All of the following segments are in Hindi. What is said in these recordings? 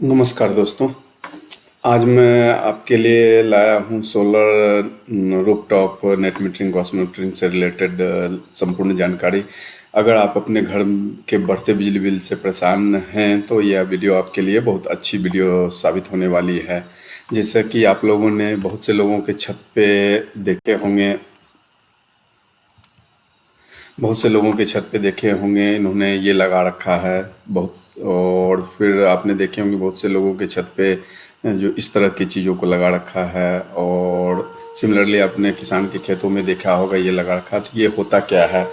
नमस्कार दोस्तों। आज मैं आपके लिए लाया हूँ solar rooftop net metering Gauss metering से रिलेटेड संपूर्ण जानकारी। अगर आप अपने घर के बढ़ते बिजली बिल से परेशान हैं तो यह वीडियो आपके लिए बहुत अच्छी वीडियो साबित होने वाली है। जैसा कि आप लोगों ने बहुत से लोगों के छत पे देखे होंगे, इन्होंने ये लगा रखा है बहुत। और फिर आपने देखे होंगे बहुत से लोगों के छत पे जो इस तरह की चीज़ों को लगा रखा है। और सिमिलरली आपने किसान के खेतों में देखा होगा ये लगा रखा। तो ये होता क्या है,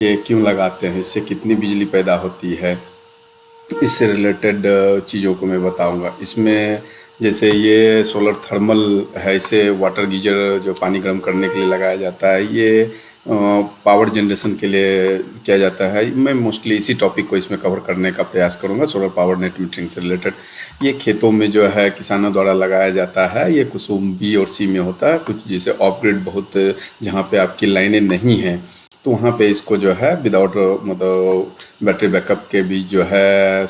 ये क्यों लगाते हैं, इससे कितनी बिजली पैदा होती है, इससे रिलेटेड चीज़ों को मैं बताऊंगा। इसमें जैसे ये सोलर थर्मल है, इसे वाटर गीजर जो पानी गर्म करने के लिए लगाया जाता है, ये पावर जनरेशन के लिए किया जाता है। मैं मोस्टली इसी टॉपिक को इसमें कवर करने का प्रयास करूंगा, सोलर पावर नेट मीटरिंग से रिलेटेड। ये खेतों में जो है किसानों द्वारा लगाया जाता है। ये कुसुम बी और सी में होता है। कुछ जैसे ऑफ ग्रिड बहुत जहाँ पे आपकी लाइनें नहीं हैं तो वहाँ पे इसको जो है विदाउट मतलब बैटरी बैकअप के भी जो है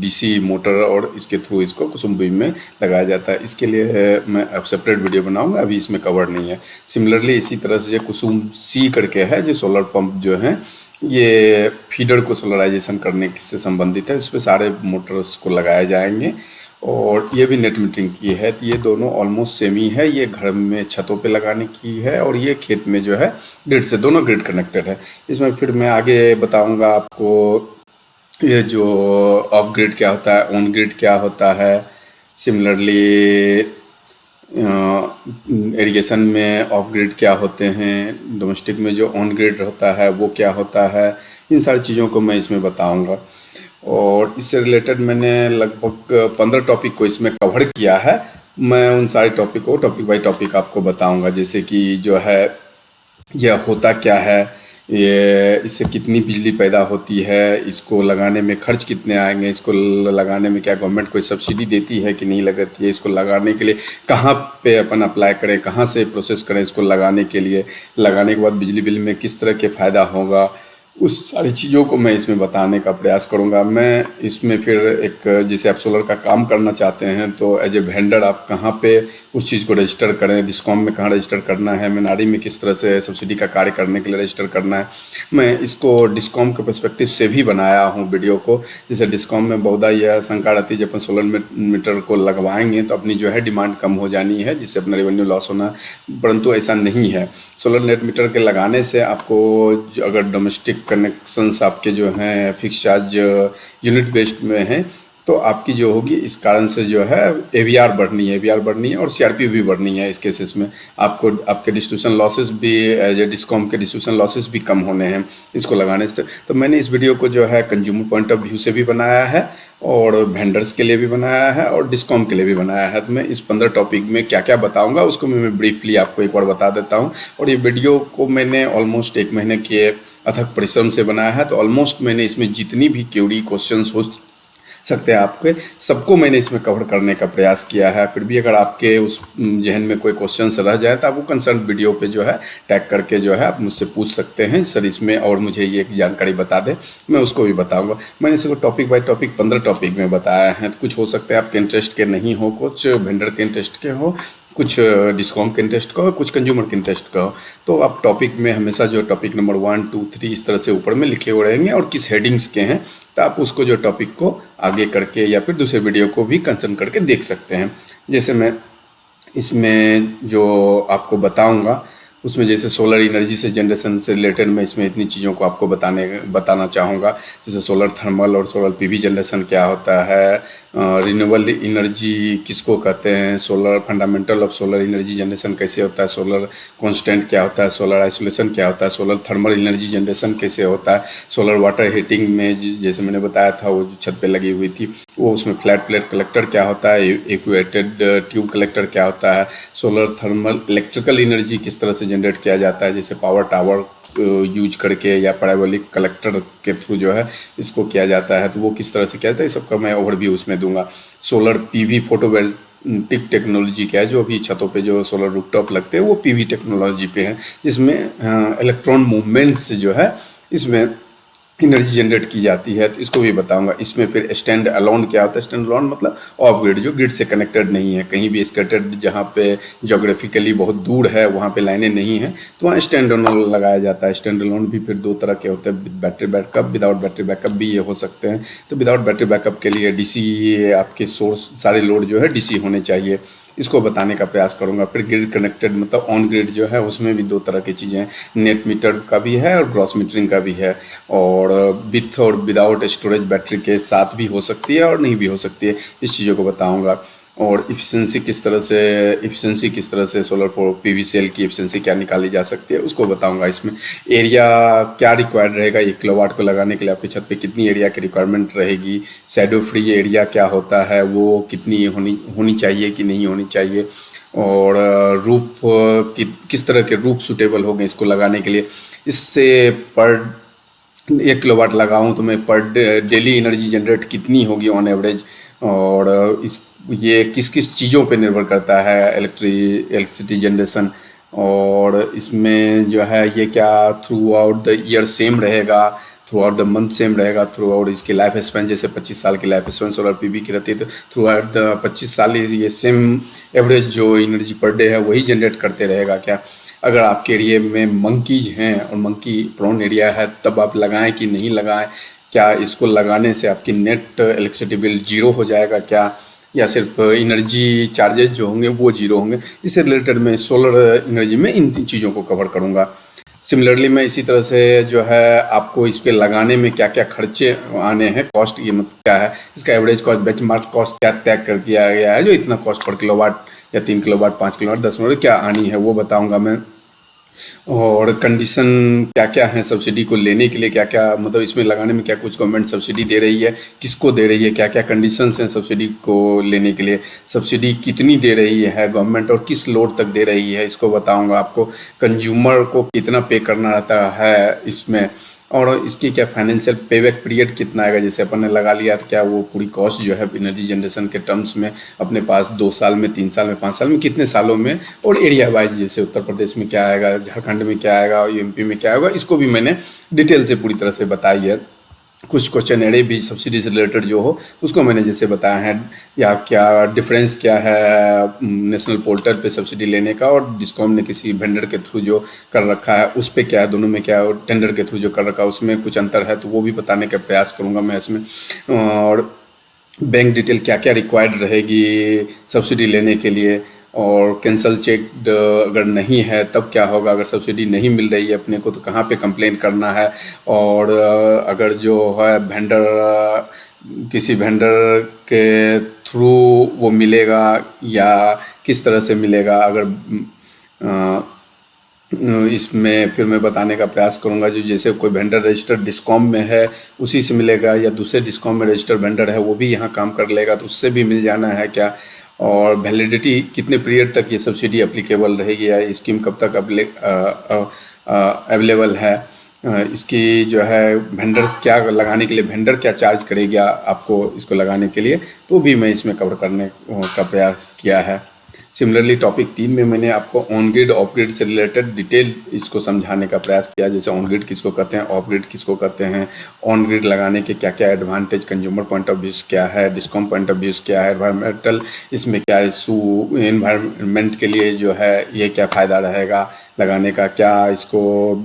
डीसी मोटर और इसके थ्रू इसको कुसुम बीम में लगाया जाता है। इसके लिए मैं अब सेपरेट वीडियो बनाऊंगा, अभी इसमें कवर नहीं है। सिमिलरली इसी तरह से कुसुम सी करके है, जो सोलर पंप जो है ये फीडर को सोलराइजेशन करने से संबंधित है। उस पर सारे मोटर्स को लगाए जाएंगे और ये भी नेट मीटरिंग की है। तो ये दोनों ऑलमोस्ट सेम ही है। ये घर में छतों पे लगाने की है और ये खेत में जो है ग्रिड से, दोनों ग्रिड कनेक्टेड है। इसमें फिर मैं आगे बताऊंगा आपको ये जो ऑफ ग्रिड क्या होता है, ऑन ग्रिड क्या होता है। सिमिलरली इरिगेशन में ऑफ ग्रिड क्या होते हैं, डोमेस्टिक में जो ऑन ग्रिड होता है वो क्या होता है। इन सारी चीज़ों को मैं इसमें बताऊंगा। और इससे रिलेटेड मैंने लगभग 15 टॉपिक को इसमें कवर किया है। मैं उन सारे टॉपिक को टॉपिक बाय टॉपिक आपको बताऊंगा। जैसे कि जो है यह होता क्या है, ये इससे कितनी बिजली पैदा होती है, इसको लगाने में खर्च कितने आएंगे, इसको लगाने में क्या गवर्नमेंट कोई सब्सिडी देती है कि नहीं लगती है, इसको लगाने के लिए कहाँ पे अपन अप्लाई करें, कहाँ से प्रोसेस करें इसको लगाने के लिए, लगाने के बाद बिजली बिल में किस तरह के फ़ायदा होगा, उस सारी चीज़ों को मैं इसमें बताने का प्रयास करूंगा। मैं इसमें फिर एक, जैसे आप सोलर का काम करना चाहते हैं तो एज ए वेंडर आप कहाँ पे उस चीज़ को रजिस्टर करें, डिस्कॉम में कहाँ रजिस्टर करना है, मनारी में किस तरह से सब्सिडी का कार्य करने के लिए रजिस्टर करना है। मैं इसको डिस्कॉम के पर्सपेक्टिव से भी बनाया हूँ वीडियो को। जैसे डिस्कॉम में बहुधा यह शंका रहती है जब अपन सोलर मीटर को लगवाएंगे तो अपनी जो है डिमांड कम हो जानी है, जिससे अपना रेवेन्यू लॉस होना, परंतु ऐसा नहीं है। सोलर नेट मीटर के लगाने से आपको अगर डोमेस्टिक कनेक्शंस आपके जो हैं फिक्स चार्ज यूनिट बेस्ड में हैं तो आपकी जो होगी, इस कारण से जो है एवीआर बढ़नी है और सीआरपी भी बढ़नी है। इस केसेस में आपको आपके डिस्ट्रीब्यूशन लॉसेस भी, एज ए डिस्कॉम के डिस्ट्रीब्यूशन लॉसेस भी कम होने हैं इसको लगाने से। तो मैंने इस वीडियो को जो है कंज्यूमर पॉइंट ऑफ व्यू से भी बनाया है और वेंडर्स के लिए भी बनाया है और डिस्कॉम के लिए भी बनाया है। तो मैं इस 15 टॉपिक में क्या क्या बताऊंगा उसको मैं ब्रीफली आपको एक बार बता देता हूं। और ये वीडियो को मैंने ऑलमोस्ट 1 महीने के अथक परिश्रम से बनाया है। तो ऑलमोस्ट मैंने इसमें जितनी भी क्वेरी क्वेश्चंस हो सकते हैं आपके, सबको मैंने इसमें कवर करने का प्रयास किया है। फिर भी अगर आपके उस जहन में कोई क्वेश्चन रह जाए तो आप वो कंसर्न वीडियो पे जो है टैग करके जो है आप मुझसे पूछ सकते हैं सर इसमें, और मुझे ये जानकारी बता दें, मैं उसको भी बताऊंगा। मैंने इसको टॉपिक बाय टॉपिक 15 टॉपिक में बताया है। कुछ हो सकते हैं आपके इंटरेस्ट के नहीं हो, कुछ वेंडर के इंटरेस्ट के हो, कुछ डिस्कॉम के इंटरेस्ट का हो, कुछ कंज्यूमर के इंटरेस्ट का हो। तो आप टॉपिक में हमेशा जो टॉपिक नंबर 1, 2, 3 इस तरह से ऊपर में लिखे हुए रहेंगे और किस हेडिंग्स के हैं, तो आप उसको जो टॉपिक को आगे करके या फिर दूसरे वीडियो को भी कंसर्न करके देख सकते हैं। जैसे मैं इसमें जो आपको बताऊंगा उसमें जैसे सोलर एनर्जी से जनरेशन से रिलेटेड मैं इसमें इतनी चीज़ों को आपको बताना चाहूँगा। जैसे सोलर थर्मल और सोलर पीवी जनरेशन क्या होता है, रिन्यूएबल एनर्जी किसको कहते हैं, solar fundamental of solar energy generation कैसे होता है, सोलर कांस्टेंट क्या होता है, सोलर आइसोलेशन क्या होता है, सोलर थर्मल एनर्जी जनरेशन कैसे होता है, सोलर वाटर हीटिंग में जैसे मैंने बताया था वो जो छत पे लगी हुई थी वो, उसमें फ्लैट प्लेट कलेक्टर क्या होता है, इक्वेटेड ट्यूब कलेक्टर क्या होता है, सोलर थर्मल इलेक्ट्रिकल एनर्जी किस तरह से जनरेट किया जाता है, जैसे पावर टावर यूज करके या पैराबोलिक कलेक्टर के थ्रू जो है इसको किया जाता है, तो वो किस तरह से किया जाता है, इस सबका मैं ओवरव्यू उसमें दूंगा। सोलर पीवी फोटोवोल्टिक टेक्नोलॉजी क्या है, जो अभी छतों पे जो सोलर रूफटॉप लगते हैं वो पीवी टेक्नोलॉजी पे है, जिसमें इलेक्ट्रॉन मूवमेंट से जो है इसमें एनर्जी जनरेट की जाती है, तो इसको भी बताऊंगा। इसमें फिर स्टैंड अलोन क्या होता है। स्टैंड अलोन मतलब ऑफ ग्रिड, जो ग्रिड से कनेक्टेड नहीं है, कहीं भी स्कैटर्ड, जहाँ पे जोग्राफिकली बहुत दूर है वहाँ पे लाइनें नहीं है, तो वहाँ स्टैंड अलोन लगाया जाता है। स्टैंड अलोन भी फिर दो तरह के होते हैं, with battery backup, without battery backup भी ये हो सकते हैं। तो विदाउट बैटरी बैकअप के लिए डीसी, आपके सोर्स सारे लोड जो है डीसी होने चाहिए, इसको बताने का प्रयास करूंगा। फिर ग्रिड कनेक्टेड मतलब ऑन ग्रिड जो है, उसमें भी दो तरह की चीज़ें हैं, नेट मीटर का भी है और ग्रॉस मीटरिंग का भी है। और विथ और विदाउट स्टोरेज बैटरी के साथ भी हो सकती है और नहीं भी हो सकती है, इस चीज़ों को बताऊंगा। और इफ़िशेंसी किस तरह से सोलर पीवी सेल की इफ़िशेंसी क्या निकाली जा सकती है, उसको बताऊंगा। इसमें एरिया क्या रिक्वायर्ड रहेगा, 1 किलोवाट को लगाने के लिए आपकी छत पे कितनी एरिया की रिक्वायरमेंट रहेगी, शैडो फ्री एरिया क्या होता है, वो कितनी होनी चाहिए कि नहीं होनी चाहिए, और रूफ किस तरह के रूफ सूटेबल होंगे इसको लगाने के लिए। इससे पर 1 किलोवाट लगाऊं तो मैं पर डेली एनर्जी जनरेट कितनी होगी ऑन एवरेज। और इस ये किस किस चीज़ों पे निर्भर करता है, इलेक्ट्रिसिटी जनरेशन। और इसमें जो है ये क्या throughout the year same रहेगा, throughout the month same रहेगा, थ्रू आउट इसकी लाइफ स्पैन, जैसे 25 साल की लाइफ स्पैन सोलर पीवी की रहती है, तो थ्रू आउट द 25 साल ये सेम एवरेज जो एनर्जी पर डे है वही जनरेट करते रहेगा क्या। अगर आपके एरिया में मंकीज हैं और मंकी प्रोन एरिया है, तब आप लगाएं कि नहीं लगाएं, क्या इसको लगाने से आपकी नेट इलेक्ट्रिसिटी बिल जीरो हो जाएगा क्या, या सिर्फ एनर्जी चार्जेज जो होंगे वो जीरो होंगे। इससे रिलेटेड मैं सोलर एनर्जी में इन तीन चीज़ों को कवर करूँगा। सिमिलरली मैं इसी तरह से जो है आपको इस पे लगाने में क्या क्या खर्चे आने हैं, कॉस्ट ये मतलब क्या है, इसका एवरेज कॉस्ट, बेंचमार्क कॉस्ट क्या तय कर दिया गया है, जो इतना कॉस्ट पर किलोवाट या 3 किलोवाट, 5 किलोवाट, 10 किलोवाट क्या आनी है, वो बताऊंगा मैं। और कंडीशन क्या क्या है सब्सिडी को लेने के लिए, क्या क्या मतलब इसमें लगाने में क्या कुछ गवर्नमेंट सब्सिडी दे रही है, किसको दे रही है, क्या क्या कंडीशंस हैं सब्सिडी को लेने के लिए, सब्सिडी कितनी दे रही है गवर्नमेंट और किस लोड तक दे रही है, इसको बताऊंगा आपको। कंज्यूमर को कितना पे करना रहता है इसमें, और इसकी क्या फाइनेंशियल पेबैक पीरियड कितना आएगा। जैसे अपन ने लगा लिया तो क्या वो पूरी कॉस्ट जो है एनर्जी जनरेशन के टर्म्स में अपने पास 2 साल में, 3 साल में, 5 साल में, कितने सालों में, और एरिया वाइज जैसे उत्तर प्रदेश में क्या आएगा, झारखंड में क्या आएगा, यूएमपी में क्या आएगा, इसको भी मैंने डिटेल से पूरी तरह से बताई है। कुछ क्वेश्चन एरे भी सब्सिडी से रिलेटेड जो हो उसको मैंने जैसे बताया है, या क्या डिफरेंस क्या है नेशनल पोर्टल पे सब्सिडी लेने का और डिस्कॉम ने किसी वेंडर के थ्रू जो कर रखा है उस पे क्या है, दोनों में क्या है, और टेंडर के थ्रू जो कर रखा है उसमें कुछ अंतर है, तो वो भी बताने का प्रयास करूँगा मैं इसमें। और बैंक डिटेल क्या क्या रिक्वायर्ड रहेगी सब्सिडी लेने के लिए, और कैंसल चेक अगर नहीं है तब क्या होगा, अगर सब्सिडी नहीं मिल रही है अपने को तो कहाँ पे कंप्लेन करना है, और अगर जो है वेंडर किसी वेंडर के थ्रू वो मिलेगा या किस तरह से मिलेगा, अगर इसमें फिर मैं बताने का प्रयास करूंगा। जो जैसे कोई वेंडर रजिस्टर्ड डिस्कॉम में है उसी से मिलेगा, या दूसरे डिस्कॉम में रजिस्टर्ड वेंडर है वो भी यहाँ काम कर लेगा तो उससे भी मिल जाना है क्या, और वैलिडिटी कितने पीरियड तक ये सब्सिडी अप्लीकेबल रहेगी, या स्कीम कब तक अवेलेबल है, इसकी जो है वेंडर क्या लगाने के लिए वेंडर क्या चार्ज करेगा आपको इसको लगाने के लिए, तो भी मैं इसमें कवर करने का प्रयास किया है। सिमिलरली टॉपिक 3 में मैंने आपको ऑन ग्रिड ऑफ ग्रिड से रिलेटेड डिटेल इसको समझाने का प्रयास किया, जैसे ऑन ग्रिड किसको कहते हैं, ऑफ ग्रिड किसको कहते हैं, ऑन ग्रिड लगाने के क्या क्या advantage, consumer point of views क्या है, डिस्कॉम पॉइंट ऑफ व्यूज़ क्या है, एनवायरमेंटल इसमें क्या इशू, एनवायरमेंट के लिए जो है ये क्या फ़ायदा रहेगा लगाने का, क्या इसको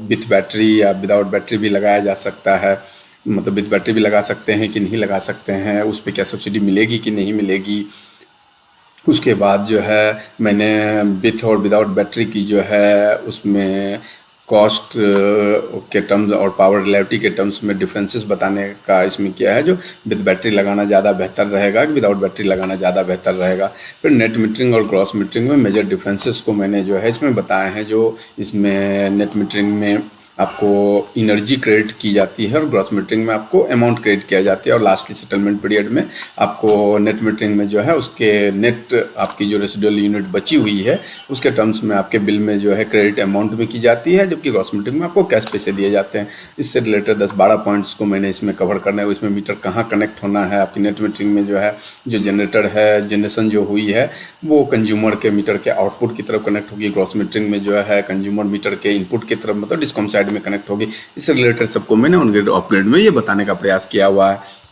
विथ बैटरी या विदाउट बैटरी भी लगाया जा सकता है, मतलब विथ बैटरी भी लगा सकते हैं कि नहीं लगा सकते हैं, उस पर क्या सब्सिडी मिलेगी कि नहीं मिलेगी। उसके बाद जो है मैंने विथ और विदाउट बैटरी की जो है उसमें कॉस्ट के टर्म्स और पावर रिलेटिविटी के टर्म्स में डिफरेंसेस बताने का इसमें किया है, जो विद बैटरी लगाना ज़्यादा बेहतर रहेगा कि विदाउट बैटरी लगाना ज़्यादा बेहतर रहेगा। फिर नेट मीटरिंग और ग्रॉस मीटरिंग में मेजर डिफरेंसेस को मैंने जो है इसमें बताए हैं, जो इसमें नेट मीटरिंग में आपको एनर्जी क्रेडिट की जाती है और ग्रॉस मीटरिंग में आपको अमाउंट क्रेडिट किया जाती है, और लास्टली सेटलमेंट पीरियड में आपको नेट मीटरिंग में जो है उसके नेट आपकी जो रेसिडुअल यूनिट बची हुई है उसके टर्म्स में आपके बिल में जो है क्रेडिट अमाउंट में की जाती है, जबकि ग्रॉस मीटरिंग में आपको कैश पैसे दिए जाते हैं। इससे रिलेटेड 10-12 पॉइंट्स को मैंने इसमें कवर करना है। इसमें मीटर कहाँ कनेक्ट होना है, आपकी नेट मीटरिंग में जो है जो जनरेटर है, जनरेशन जो हुई है वो कंज्यूमर के मीटर के आउटपुट की तरफ कनेक्ट होगी, ग्रॉस मीटरिंग में जो है कंज्यूमर मीटर के इनपुट की तरफ मतलब डिस्कॉम साइड साइड में कनेक्ट होगी। इससे रिलेटेड सबको मैंने ऑन ग्रिड ऑफ ग्रिड में ये बताने का प्रयास किया हुआ है।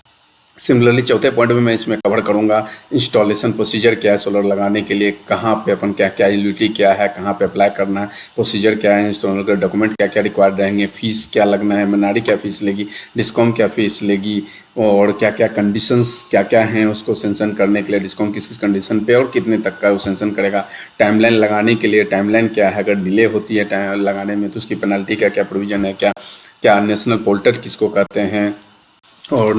सिमिलरली चौथे पॉइंट में मैं इसमें कवर करूंगा इंस्टॉलेशन प्रोसीजर क्या है सोलर लगाने के लिए, कहाँ पे अपन क्या क्या एलिजिबिलिटी क्या है, कहाँ पे अप्लाई करना है, प्रोसीजर क्या है, इंस्टॉलर का डॉक्यूमेंट क्या क्या रिक्वायर्ड रहेंगे, फीस क्या लगना है, मनारी क्या फीस लेगी, डिस्कॉम क्या फीस लेगी, और क्या क्या कंडीशंस क्या क्या हैं उसको सेंशन करने के लिए, डिस्कॉम किस किस कंडीशन पे और कितने तक का वो सेंशन करेगा, टाइमलाइन लगाने के लिए टाइमलाइन क्या है, अगर डिले होती है टाइम लगाने में तो उसकी पेनल्टी क्या क्या प्रोविजन है, क्या क्या नेशनल पोर्टल किसको कहते हैं, और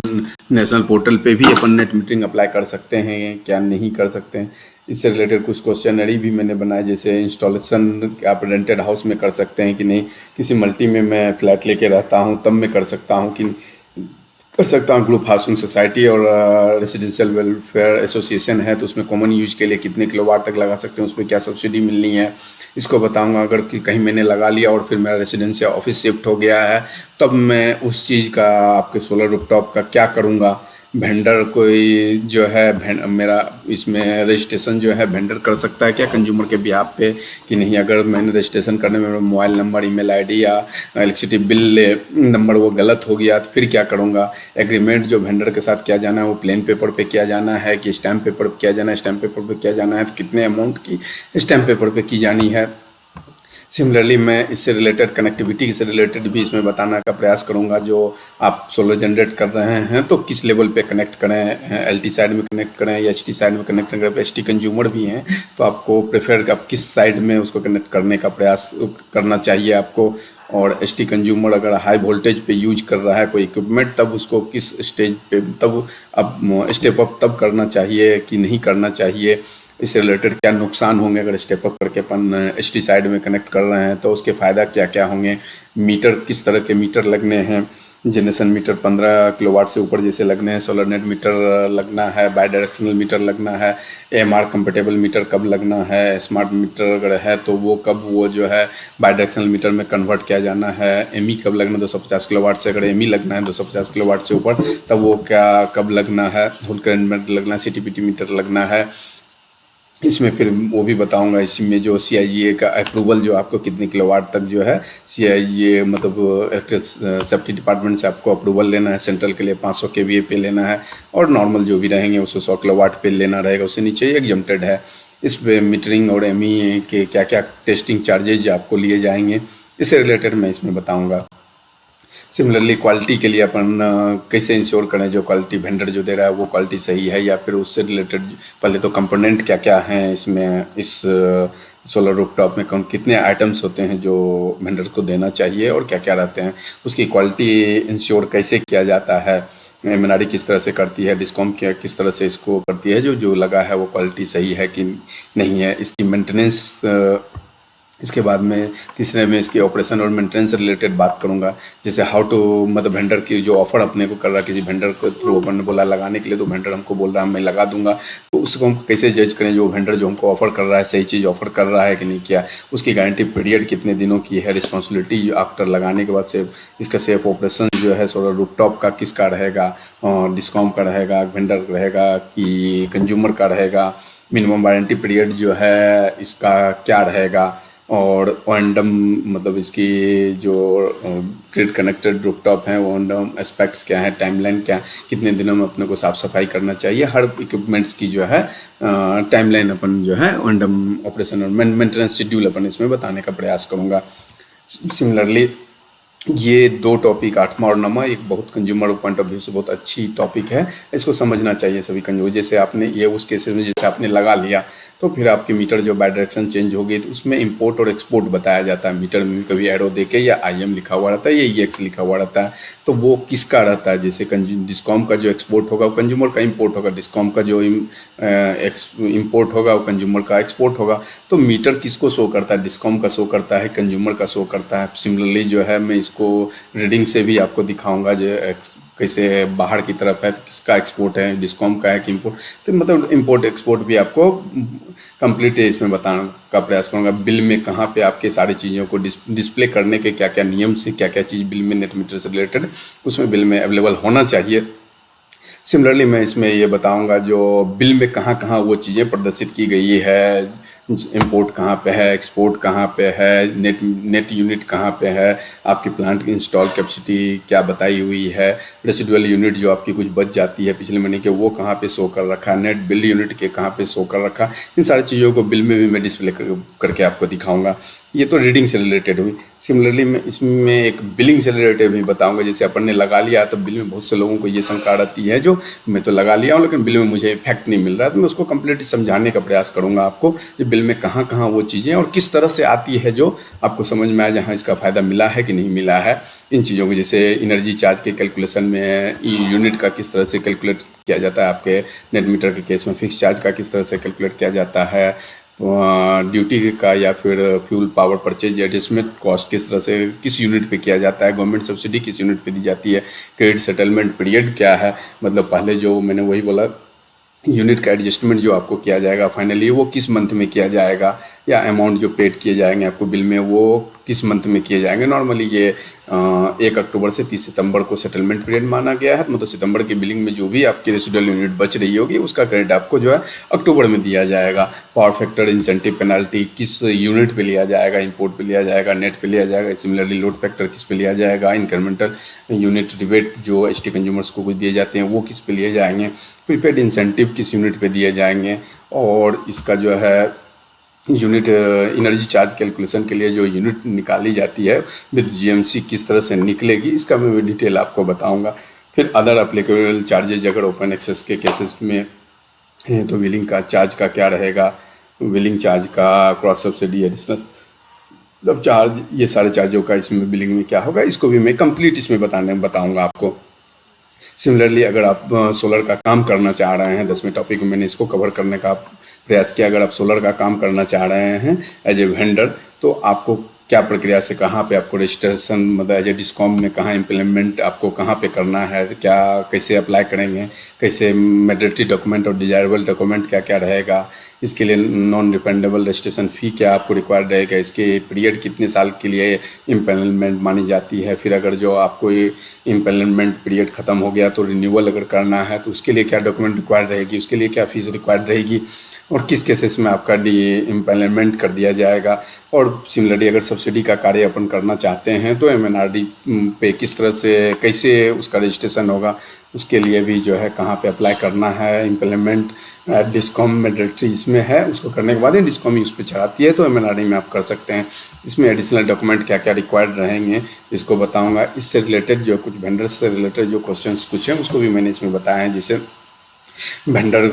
नेशनल पोर्टल पे भी अपन नेट मीटरिंग अप्लाई कर सकते हैं क्या नहीं कर सकते हैं। इससे रिलेटेड कुछ क्वेश्चनरी भी मैंने बनाए, जैसे इंस्टॉलेशन आप रेंटेड हाउस में कर सकते हैं कि नहीं, किसी मल्टी में मैं फ्लैट लेके रहता हूँ तब मैं कर सकता हूँ कि कर सकता हूँ, ग्रुप हाउसिंग सोसाइटी और रेसिडेंशियल वेलफेयर एसोसिएशन है तो उसमें कॉमन यूज के लिए कितने किलोवाट तक लगा सकते हैं, उसमें क्या सब्सिडी मिलनी है, इसको बताऊंगा। अगर कि कहीं मैंने लगा लिया और फिर मेरा रेसिडेंस या ऑफिस शिफ्ट हो गया है तब मैं उस चीज़ का आपके सोलर रूफटॉप का क्या करूँगा। वेंडर कोई जो है मेरा इसमें रजिस्ट्रेशन जो है वेंडर कर सकता है क्या कंज्यूमर के बिहाफ पे कि नहीं, अगर मैंने रजिस्ट्रेशन करने में मोबाइल नंबर ईमेल आईडी या इलेक्ट्रिसिटी बिल नंबर वो गलत हो गया तो फिर क्या करूँगा। एग्रीमेंट जो वेंडर के साथ किया जाना है वो प्लेन पेपर पे किया जाना है कि स्टैम्प पेपर पे किया जाना है, स्टैम्प पेपर पे किया जाना है तो कितने अमाउंट की स्टैम्प पेपर पे की जानी है। सिमिलरली मैं इससे रिलेटेड कनेक्टिविटी से रिलेटेड भी इसमें बताने का प्रयास करूंगा, जो आप सोलर जनरेट कर रहे हैं तो किस लेवल पे कनेक्ट करें, एलटी साइड में कनेक्ट करें या एचटी साइड में कनेक्ट करें। एचटी कंज्यूमर भी हैं तो आपको प्रेफर आप किस साइड में उसको कनेक्ट करने का प्रयास करना चाहिए आपको, और एचटी कंज्यूमर अगर हाई वोल्टेज पे यूज कर रहा है कोई इक्विपमेंट तब उसको किस स्टेज पे तब अब स्टेप अप तब करना चाहिए कि नहीं करना चाहिए। इससे रिलेटेड क्या नुकसान होंगे अगर स्टेप अप करके अपन एचटी साइड में कनेक्ट कर रहे हैं तो उसके फ़ायदा क्या क्या होंगे, मीटर किस तरह के मीटर लगने हैं, जनरेशन मीटर 15 किलोवाट से ऊपर जैसे लगने हैं, सोलर नेट मीटर लगना है, बाई डायरेक्शनल मीटर लगना है, एएमआर कंपेटेबल मीटर कब लगना है, स्मार्ट मीटर अगर है तो वो कब वो जो है बाई डायरेक्शनल मीटर में कन्वर्ट किया जाना है, एमई कब लगना 250 किलोवाट से, अगर एमई लगना है 250 किलोवाट से ऊपर तब वो क्या कब लगना है, होल करंट मीटर लगना है, सीटीपीटी मीटर लगना है। इसमें फिर वो भी बताऊंगा इसमें जो सीआईजीए का अप्रूवल जो आपको कितने किलोवाट तक जो है सीआईजीए मतलब इलेक्ट्रिक सेफ्टी डिपार्टमेंट से आपको अप्रूवल लेना है। सेंट्रल के लिए 500 केवीए पे लेना है और नॉर्मल जो भी रहेंगे उसको 100 किलोवाट पे लेना रहेगा, उससे नीचे एग्जम्प्टेड है। इस पे मीटरिंग और एमई के क्या क्या टेस्टिंग चार्जेज आपको लिए जाएंगे, इससे रिलेटेड मैं इसमें बताऊँगा। सिमिलरली क्वालिटी के लिए अपन कैसे इंश्योर करें जो क्वालिटी वेंडर जो दे रहा है वो क्वालिटी सही है या फिर उससे रिलेटेड पहले तो कंपोनेंट क्या क्या हैं इसमें, इस सोलर रूफटॉप में कौन कितने आइटम्स होते हैं जो वेंडर को देना चाहिए और क्या क्या रहते हैं, उसकी क्वालिटी इंश्योर कैसे किया जाता है, मनारी किस तरह से करती है, डिस्कॉम क्या किस तरह से इसको करती है, जो जो लगा है वो क्वालिटी सही है कि नहीं है, इसकी मेंटेनेंस। इसके बाद में तीसरे में इसके ऑपरेशन और मेंटेनेंस से रिलेटेड बात करूंगा, जैसे हाउ टू मतलब वेंडर की जो ऑफर अपने को कर रहा है किसी वेंडर को थ्रू अपन ने बोला लगाने के लिए तो वेंडर हमको बोल रहा है मैं लगा दूंगा, तो उसको हम कैसे जज करें जो वेंडर जो हमको ऑफर कर रहा है सही चीज़ ऑफर कर रहा है कि नहीं, क्या उसकी गारंटी पीरियड कितने दिनों की है, रिस्पॉन्सिबिलिटी आफ्टर लगाने के बाद से इसका सेफ ऑपरेशन जो है सोलर रूफटॉप का किसका रहेगा, डिस्कॉम का रहेगा, वेंडर रहेगा कि कंज्यूमर का रहेगा, मिनिमम वारंटी पीरियड जो है इसका क्या रहेगा, और ओएनडम मतलब इसकी जो ग्रिड कनेक्टेड रूफटॉप हैं ओएनडम एस्पेक्ट्स क्या है, टाइमलाइन क्या है, कितने दिनों में अपने को साफ़ सफाई करना चाहिए, हर इक्विपमेंट्स की जो है टाइमलाइन अपन जो है ओएनडम ऑपरेशन और मेंटेनेंस शेड्यूल अपन इसमें बताने का प्रयास करूँगा। सिमिलरली ये दो टॉपिक 8वां और 9वां एक बहुत कंज्यूमर पॉइंट ऑफ व्यू से बहुत अच्छी टॉपिक है, इसको समझना चाहिए सभी कंज्यूमर। जैसे आपने ये उस केसेस में जैसे आपने लगा लिया तो फिर आपकी मीटर जो बाई डायरेक्शन चेंज हो गई तो उसमें इंपोर्ट और एक्सपोर्ट बताया जाता है, मीटर में कभी एरो देके या आईएम लिखा हुआ रहता है या ईएक्स लिखा हुआ रहता है, तो वो किसका रहता है। जैसे डिस्कॉम का जो एक्सपोर्ट होगा वो कंज्यूमर का इंपोर्ट होगा, डिस्कॉम का जो इंपोर्ट होगा वो कंज्यूमर का एक्सपोर्ट होगा। तो मीटर किसको शो करता है, डिस्कॉम का शो करता है, कंज्यूमर का शो करता है। सिमिलरली जो है मैं इसको रीडिंग से भी आपको दिखाऊंगा जो कैसे बाहर की तरफ है तो किसका एक्सपोर्ट है, डिस्कॉम का है कि इंपोर्ट, तो मतलब इंपोर्ट एक्सपोर्ट भी आपको कंप्लीट इसमें बताने का प्रयास करूँगा। बिल में कहाँ पे आपके सारी चीज़ों को डिस्प्ले करने के क्या क्या नियम से क्या क्या चीज़ बिल में नेट मीटर से रिलेटेड उसमें बिल में अवेलेबल होना चाहिए। सिमिलरली मैं इसमें ये बताऊंगा जो बिल में कहाँ कहाँ वो चीज़ें प्रदर्शित की गई है, इंपोर्ट कहाँ पे है, एक्सपोर्ट कहाँ पे है, नेट यूनिट कहाँ पे है, आपकी प्लांट की इंस्टॉल कैपेसिटी क्या बताई हुई है, रेसिडुअल यूनिट जो आपकी कुछ बच जाती है पिछले महीने के वो कहाँ पे शो कर रखा है, नेट बिल यूनिट के कहाँ पे शो कर रखा। इन सारी चीज़ों को बिल में भी मैं डिस्प्ले करके आपको दिखाऊंगा। ये तो रीडिंग से रिलेटेड हुई। सिमिलरली मैं इसमें एक बिलिंग से रिलेटेड भी बताऊंगा। जैसे अपन ने लगा लिया तो बिल में बहुत से लोगों को ये शंका रहती है, जो मैं तो लगा लिया हूँ लेकिन बिल में मुझे इफेक्ट नहीं मिल रहा है, तो मैं उसको कंप्लीटली समझाने का प्रयास करूंगा आपको कि बिल में कहाँ कहाँ वो चीज़ें और किस तरह से आती है जो आपको समझ में आए, जहाँ इसका फ़ायदा मिला है कि नहीं मिला है। इन चीज़ों को जैसे एनर्जी चार्ज के कैलकुलेशन में यूनिट का किस तरह से कैलकुलेट किया जाता है, आपके नेट मीटर के केस में फिक्स चार्ज का किस तरह से कैलकुलेट किया जाता है, ड्यूटी का या फिर fuel power purchase adjustment cost किस तरह से किस यूनिट पे किया जाता है, गवर्नमेंट सब्सिडी किस यूनिट पे दी जाती है, क्रेडिट सेटलमेंट पीरियड क्या है, मतलब पहले जो मैंने वही बोला यूनिट का एडजस्टमेंट जो आपको किया जाएगा फाइनली वो किस मंथ में किया जाएगा, या अमाउंट जो पेड किए जाएंगे आपको बिल में वो किस मंथ में किए जाएंगे। नॉर्मली ये 1 अक्टूबर से 30 सितंबर को सेटलमेंट पीरियड माना गया है, मतलब सितंबर की बिलिंग में जो भी आपकी रेसिडुअल यूनिट बच रही होगी उसका क्रेडिट आपको जो है अक्टूबर में दिया जाएगा। पावर फैक्टर इंसेंटिव पेनाल्टी किस यूनिट पे लिया जाएगा, इंपोर्ट पे लिया जाएगा, नेट पे लिया जाएगा, सिमिलरली लोड फैक्टर किस पे लिया जाएगा, इंक्रीमेंटल यूनिट रिबेट जो एसटी कंज्यूमर्स को दिए जाते हैं वो किस पे लिए जाएंगे, प्रीपेड इंसेंटिव किस यूनिट पे दिए जाएंगे, और इसका जो है यूनिट एनर्जी चार्ज कैलकुलेशन के लिए जो यूनिट निकाली जाती है विद जीएमसी किस तरह से निकलेगी, इसका मैं डिटेल आपको बताऊंगा। फिर अदर अप्लीकेबल चार्जेज अगर ओपन एक्सेस के केसेस में हैं तो बिलिंग का चार्ज का क्या रहेगा, बिलिंग चार्ज का, क्रॉस सब्सिडी, एडिशनल सब चार्ज, ये सारे चार्जों का इसमें बिलिंग में क्या होगा, इसको भी मैं कंप्लीट इसमें बताऊंगा आपको। सिमिलरली अगर आप सोलर का काम करना चाह रहे हैं, 10वें टॉपिक में मैंने इसको कवर करने का प्रयास किया। अगर आप सोलर का काम करना चाह रहे हैं एज ए वेंडर तो आपको क्या प्रक्रिया से कहाँ पे आपको रजिस्ट्रेशन, मतलब एज ए डिस्कॉम में कहाँ इम्प्लीमेंट आपको कहाँ पे करना है, क्या कैसे अप्लाई करेंगे, कैसे मैंडेटरी डॉक्यूमेंट और डिजायरेबल डॉक्यूमेंट क्या क्या रहेगा, इसके लिए नॉन रिफंडेबल रजिस्ट्रेशन फ़ी क्या आपको रिक्वायर्ड रहेगा, इसके पीरियड कितने साल के लिए इम्प्लीमेंट मानी जाती है, फिर अगर जो आपको ये इम्प्लीमेंट पीरियड ख़त्म हो गया तो रिन्यूअल अगर करना है तो उसके लिए क्या डॉक्यूमेंट रिक्वायर्ड रहेगी, उसके लिए क्या फ़ीस रिक्वायर्ड रहेगी, और किस केसेस में आपका इम्प्लीमेंट कर दिया जाएगा। और सिमिलरली अगर सब्सिडी का कार्य अपन करना चाहते हैं तो एमएनआरडी पे किस तरह से कैसे उसका रजिस्ट्रेशन होगा, उसके लिए भी जो है कहाँ पे अप्लाई करना है, इम्प्लीमेंट डिस्कॉम मैंडेटरी इसमें है, उसको करने के बाद डिस्कॉम ही उस पर चढ़ाती है तो एमएनआरडी में आप कर सकते हैं। इसमें एडिशनल डॉक्यूमेंट क्या क्या रिक्वायर्ड रहेंगे इसको बताऊंगा। इससे रिलेटेड जो कुछ वेंडर्स से रिलेटेड जो क्वेश्चंस कुछ हैं उसको भी मैंने इसमें बताया है। जैसे वेंडर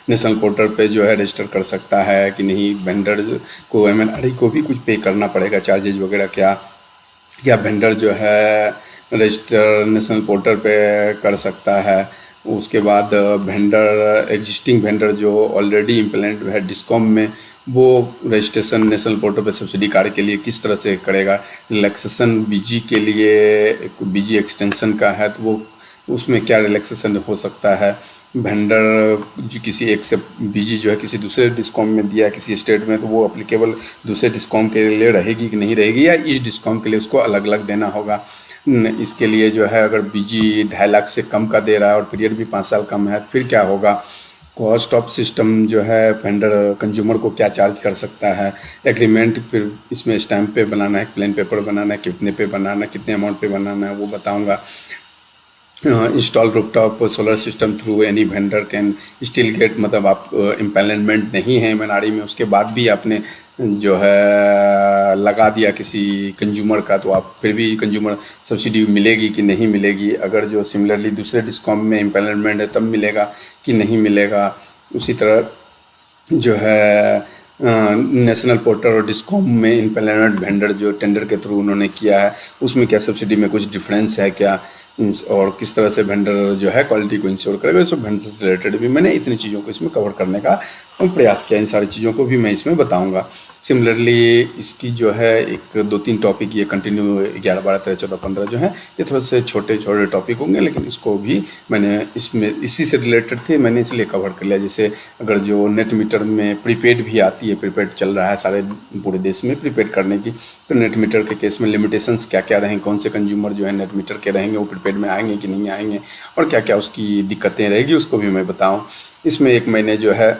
नेशनल पोर्टल पे जो है रजिस्टर कर सकता है कि नहीं, वेंडर को एमएनआरडी को भी कुछ पे करना पड़ेगा चार्जेज वगैरह क्या, या वेंडर जो है रजिस्टर नेशनल पोर्टल पे कर सकता है। उसके बाद वेंडर एग्जिस्टिंग वेंडर जो ऑलरेडी इम्प्लीमेंट है डिस्कॉम में वो रजिस्ट्रेशन नेशनल पोर्टल पे सब्सिडी कार्ड के लिए किस तरह से करेगा। रिलैक्सेशन बीजी के लिए बीजी एक्सटेंशन का है तो वो उसमें क्या रिलैक्सेशन हो सकता है। वेंडर जो किसी एक से बीजी जो है किसी दूसरे डिस्कॉम में दिया किसी स्टेट में तो वो अप्लीकेबल दूसरे डिस्कॉम के लिए रहेगी कि नहीं रहेगी, या इस डिस्कॉम के लिए उसको अलग अलग देना होगा। इसके लिए जो है अगर बीजी 2.5 लाख से कम का दे रहा है और पीरियड भी 5 साल कम है फिर क्या होगा। कॉस्ट ऑफ सिस्टम जो है वेंडर कंज्यूमर को क्या चार्ज कर सकता है। एग्रीमेंट फिर इसमें स्टैम्प पे बनाना है, प्लेन पेपर बनाना है, कितने पे बनाना है, कितने अमाउंट पे बनाना है वो बताऊंगा। Install rooftop solar system through any vendor can still get, मतलब आप इम्प्लीमेंट नहीं है एमएनआरडी में उसके बाद भी आपने जो है लगा दिया किसी कंज्यूमर का तो आप फिर भी कंज्यूमर सब्सिडी मिलेगी कि नहीं मिलेगी। अगर जो सिमिलरली दूसरे डिस्कॉम में इम्प्लीमेंट है तब मिलेगा कि नहीं मिलेगा। उसी तरह जो है नेशनल पोर्टल और डिस्कॉम में इम्प्लीमेंट वेंडर जो टेंडर के थ्रू उन्होंने किया है उसमें क्या सब्सिडी में कुछ डिफरेंस है क्या, और किस तरह से वेंडर जो है क्वालिटी को इंश्योर करेगा। इसमें वेंडर से रिलेटेड भी मैंने इतनी चीज़ों को इसमें कवर करने का प्रयास किया। इन सारी चीज़ों को भी मैं इसमें बताऊंगा। सिमिलरली इसकी जो है 1-2-3 टॉपिक ये कंटिन्यू 11, 12, 13, 14, 15 जो है ये थोड़े से छोटे छोटे टॉपिक होंगे, लेकिन इसको भी मैंने इसमें इसी से रिलेटेड थे मैंने इसलिए कवर कर लिया। जैसे अगर जो नेट मीटर में प्रीपेड भी आती है, प्रीपेड चल रहा है सारे पूरे देश में प्रीपेड करने की, तो नेट मीटर के केस में लिमिटेशंस क्या क्या रहेंगे, कौन से कंज्यूमर जो है नेट मीटर के रहेंगे वो प्रीपेड में आएंगे कि नहीं आएंगे, और क्या क्या उसकी दिक्कतें रहेगी उसको भी मैं बताऊँ। इसमें एक मैंने जो है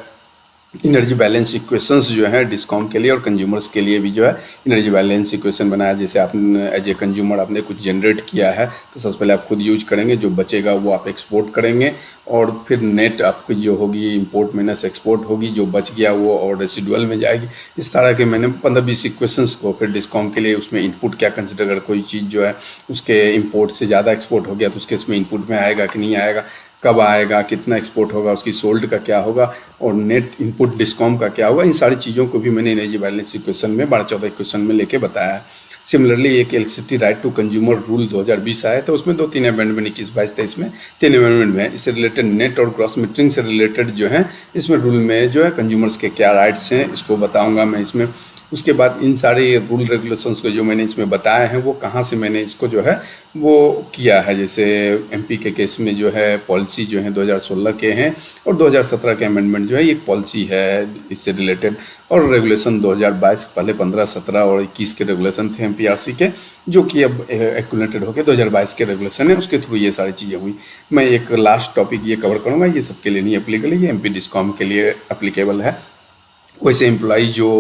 एनर्जी बैलेंस इक्वेशंस जो है डिस्कॉम के लिए और कंज्यूमर्स के लिए भी जो है एनर्जी बैलेंस इक्वेशन बनाया। जैसे आपने एज ए कंज्यूमर आपने कुछ जनरेट किया है तो सबसे पहले आप खुद यूज करेंगे, जो बचेगा वो आप एक्सपोर्ट करेंगे और फिर नेट आपकी जो होगी इंपोर्ट माइनस एक्सपोर्ट होगी, जो बच गया वो और रेसिडुअल में जाएगी। इस तरह के मैंने 15-20 इक्वेशंस को फिर डिस्कॉम के लिए उसमें इनपुट क्या कंसिडर, अगर कोई चीज़ जो है उसके इंपोर्ट से ज़्यादा एक्सपोर्ट हो गया तो उसके इसमें इनपुट में आएगा कि नहीं आएगा, कब आएगा, कितना एक्सपोर्ट होगा, उसकी सोल्ड का क्या होगा और नेट इनपुट डिस्कॉम का क्या होगा। इन सारी चीज़ों को भी मैंने एनर्जी बैलेंस इक्वेशन में 12-14 इक्वेशन में लेके बताया है। सिमिलरली एक electricity right to consumer rule 2020 आया तो उसमें 2-3 अमेंडमेंट 21-22-23 में 3 अमेंडमेंट में इससे रिलेटेड नेट और क्रॉस मीटरिंग से रिलेटेड जो है इसमें रूल में जो है कंज्यूमर्स के क्या राइट्स हैं इसको बताऊंगा मैं इसमें। उसके बाद इन सारे रूल रेगुलेशंस को जो मैंने इसमें बताए हैं वो कहाँ से मैंने इसको जो है वो किया है। जैसे एमपी के केस में जो है पॉलिसी जो है 2016 के हैं और 2017 के अमेंडमेंट जो है एक पॉलिसी है इससे रिलेटेड, और रेगुलेशन 2022 पहले 15, 17 और 21 के रेगुलेशन थे एमपीआरसी के, जो कि अब एक्यूमुलेटेड होकर 2022 के रेगुलेशन है, उसके थ्रू ये सारी चीज़ें हुई। मैं एक लास्ट टॉपिक ये कवर करूँगा, ये सबके लिए नहीं एप्लीकेबल है, ये एमपी डिस्कॉम के लिए एप्लीकेबल है। वैसे एम्प्लॉई जो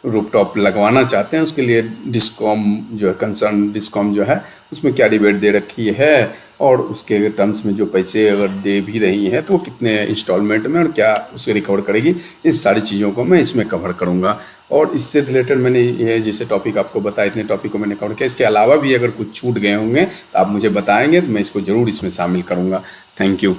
रूपटॉप लगवाना चाहते हैं उसके लिए डिस्कॉम जो है कंसर्न डिस्कॉम जो है उसमें क्या डिबेट दे रखी है और उसके टर्म्स में जो पैसे अगर दे भी रही हैं तो वो कितने इंस्टॉलमेंट में और क्या उसे रिकवर करेगी, इस सारी चीज़ों को मैं इसमें कवर करूँगा। और इससे रिलेटेड मैंने ये जैसे टॉपिक आपको बताया इतने टॉपिक को मैंने कवर किया। इसके अलावा भी अगर कुछ छूट गए होंगे तो आप मुझे बताएंगे तो मैं इसको ज़रूर इसमें शामिल करूँगा। Thank you.